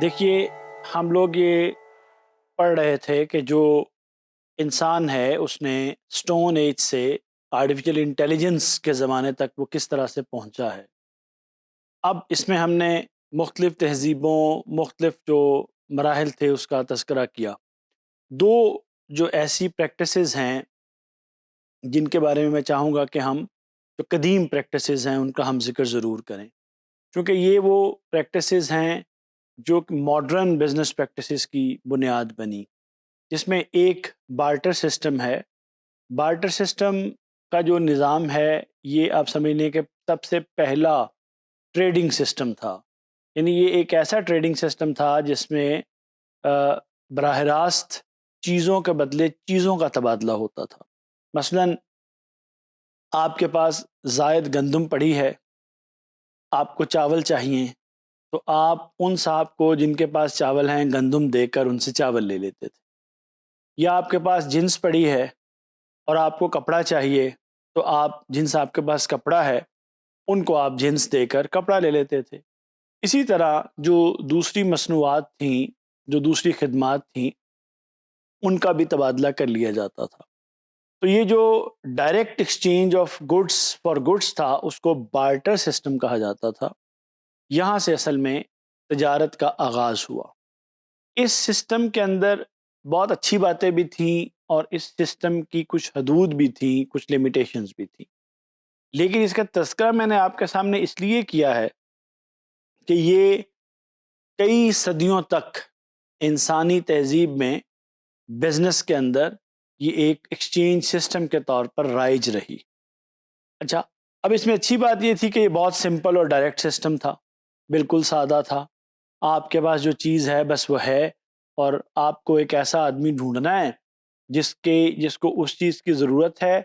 دیکھیے، ہم لوگ یہ پڑھ رہے تھے کہ جو انسان ہے اس نے سٹون ایج سے آرٹیفیشل انٹیلیجنس کے زمانے تک وہ کس طرح سے پہنچا ہے۔ اب اس میں ہم نے مختلف تہذیبوں، مختلف جو مراحل تھے اس کا تذکرہ کیا۔ دو جو ایسی پریکٹسز ہیں جن کے بارے میں چاہوں گا کہ ہم جو قدیم پریکٹسز ہیں ان کا ہم ذکر ضرور کریں، کیونکہ یہ وہ پریکٹسز ہیں جو ماڈرن بزنس پریکٹسز کی بنیاد بنی، جس میں ایک بارٹر سسٹم ہے۔ بارٹر سسٹم کا جو نظام ہے یہ آپ سمجھ لیں کہ سب سے پہلا ٹریڈنگ سسٹم تھا، یعنی یہ ایک ایسا ٹریڈنگ سسٹم تھا جس میں براہ راست چیزوں کے بدلے چیزوں کا تبادلہ ہوتا تھا۔ مثلا آپ کے پاس زائد گندم پڑی ہے، آپ کو چاول چاہیے، تو آپ ان صاحب کو جن کے پاس چاول ہیں گندم دے کر ان سے چاول لے لیتے تھے۔ یا آپ کے پاس جنس پڑی ہے اور آپ کو کپڑا چاہیے، تو آپ جن صاحب کے پاس کپڑا ہے ان کو آپ جنس دے کر کپڑا لے لیتے تھے۔ اسی طرح جو دوسری مصنوعات تھیں، جو دوسری خدمات تھیں، ان کا بھی تبادلہ کر لیا جاتا تھا۔ تو یہ جو direct exchange of goods for goods تھا اس کو بارٹر سسٹم کہا جاتا تھا۔ یہاں سے اصل میں تجارت کا آغاز ہوا۔ اس سسٹم کے اندر بہت اچھی باتیں بھی تھیں اور اس سسٹم کی کچھ حدود بھی تھیں، کچھ لیمیٹیشنز بھی تھیں، لیکن اس کا تذکرہ میں نے آپ کے سامنے اس لیے کیا ہے کہ یہ کئی صدیوں تک انسانی تہذیب میں بزنس کے اندر یہ ایک ایکسچینج سسٹم کے طور پر رائج رہی۔ اچھا، اب اس میں اچھی بات یہ تھی کہ یہ بہت سمپل اور ڈائریکٹ سسٹم تھا، بالکل سادہ تھا۔ آپ کے پاس جو چیز ہے بس وہ ہے، اور آپ کو ایک ایسا آدمی ڈھونڈنا ہے جس کو اس چیز کی ضرورت ہے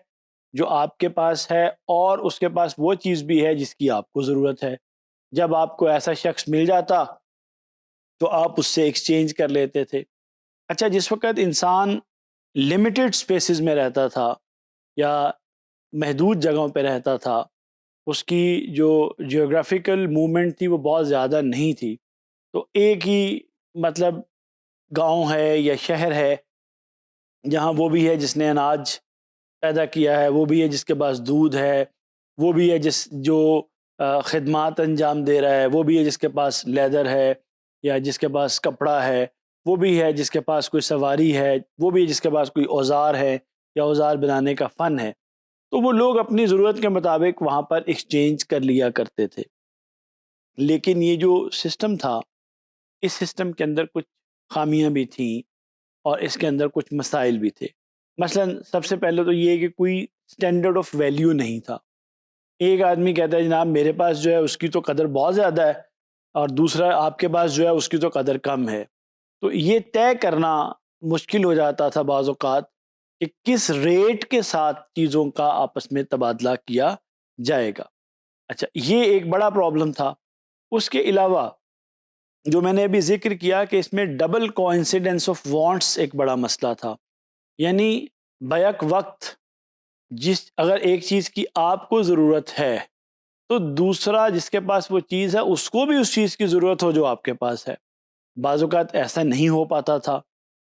جو آپ کے پاس ہے، اور اس کے پاس وہ چیز بھی ہے جس کی آپ کو ضرورت ہے۔ جب آپ کو ایسا شخص مل جاتا تو آپ اس سے ایکسچینج کر لیتے تھے۔ اچھا، جس وقت انسان لمیٹڈ سپیسز میں رہتا تھا یا محدود جگہوں پہ رہتا تھا، اس کی جو جیوگرافیکل موومنٹ تھی وہ بہت زیادہ نہیں تھی، تو ایک ہی مطلب گاؤں ہے یا شہر ہے جہاں وہ بھی ہے جس نے اناج پیدا کیا ہے، وہ بھی ہے جس کے پاس دودھ ہے، وہ بھی ہے جو خدمات انجام دے رہا ہے، وہ بھی ہے جس کے پاس لیدر ہے یا جس کے پاس کپڑا ہے، وہ بھی ہے جس کے پاس کوئی سواری ہے، وہ بھی ہے جس کے پاس کوئی اوزار ہے یا اوزار بنانے کا فن ہے۔ تو وہ لوگ اپنی ضرورت کے مطابق وہاں پر ایکسچینج کر لیا کرتے تھے۔ لیکن یہ جو سسٹم تھا، اس سسٹم کے اندر کچھ خامیاں بھی تھیں اور اس کے اندر کچھ مسائل بھی تھے۔ مثلا سب سے پہلے تو یہ کہ کوئی سٹینڈرڈ آف ویلیو نہیں تھا۔ ایک آدمی کہتا ہے جناب میرے پاس جو ہے اس کی تو قدر بہت زیادہ ہے، اور دوسرا آپ کے پاس جو ہے اس کی تو قدر کم ہے۔ تو یہ طے کرنا مشکل ہو جاتا تھا بعض اوقات کہ کس ریٹ کے ساتھ چیزوں کا آپس میں تبادلہ کیا جائے گا۔ اچھا، یہ ایک بڑا پرابلم تھا۔ اس کے علاوہ جو میں نے ابھی ذکر کیا کہ اس میں ڈبل کوانسیڈنس آف وانٹس ایک بڑا مسئلہ تھا، یعنی بیک وقت اگر ایک چیز کی آپ کو ضرورت ہے تو دوسرا جس کے پاس وہ چیز ہے اس کو بھی اس چیز کی ضرورت ہو جو آپ کے پاس ہے۔ بعض اوقات ایسا نہیں ہو پاتا تھا،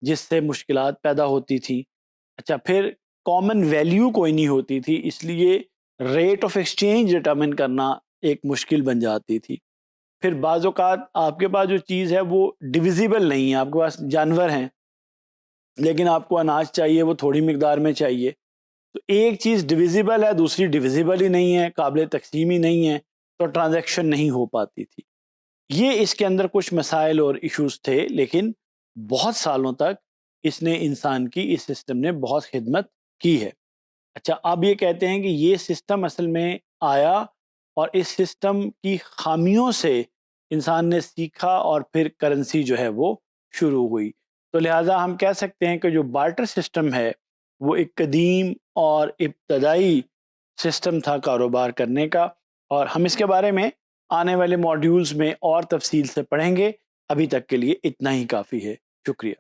جس سے مشکلات پیدا ہوتی تھی۔ اچھا، پھر کامن ویلیو کوئی نہیں ہوتی تھی، اس لیے ریٹ آف ایکسچینج ڈٹرمن کرنا ایک مشکل بن جاتی تھی۔ پھر بعض اوقات آپ کے پاس جو چیز ہے وہ ڈویزیبل نہیں ہے، آپ کے پاس جانور ہیں لیکن آپ کو اناج چاہیے، وہ تھوڑی مقدار میں چاہیے، تو ایک چیز ڈویزیبل ہے دوسری ڈویزیبل ہی نہیں ہے، قابل تقسیم ہی نہیں ہے، تو ٹرانزیکشن نہیں ہو پاتی تھی۔ یہ اس کے اندر کچھ مسائل اور ایشوز تھے، لیکن بہت سالوں تک اس نے انسان کی اس سسٹم نے بہت خدمت کی ہے۔ اچھا، آپ یہ کہتے ہیں کہ یہ سسٹم اصل میں آیا اور اس سسٹم کی خامیوں سے انسان نے سیکھا اور پھر کرنسی جو ہے وہ شروع ہوئی۔ تو لہٰذا ہم کہہ سکتے ہیں کہ جو بارٹر سسٹم ہے وہ ایک قدیم اور ابتدائی سسٹم تھا کاروبار کرنے کا، اور ہم اس کے بارے میں آنے والے ماڈیولز میں اور تفصیل سے پڑھیں گے۔ ابھی تک کے لیے اتنا ہی کافی ہے۔ شکریہ۔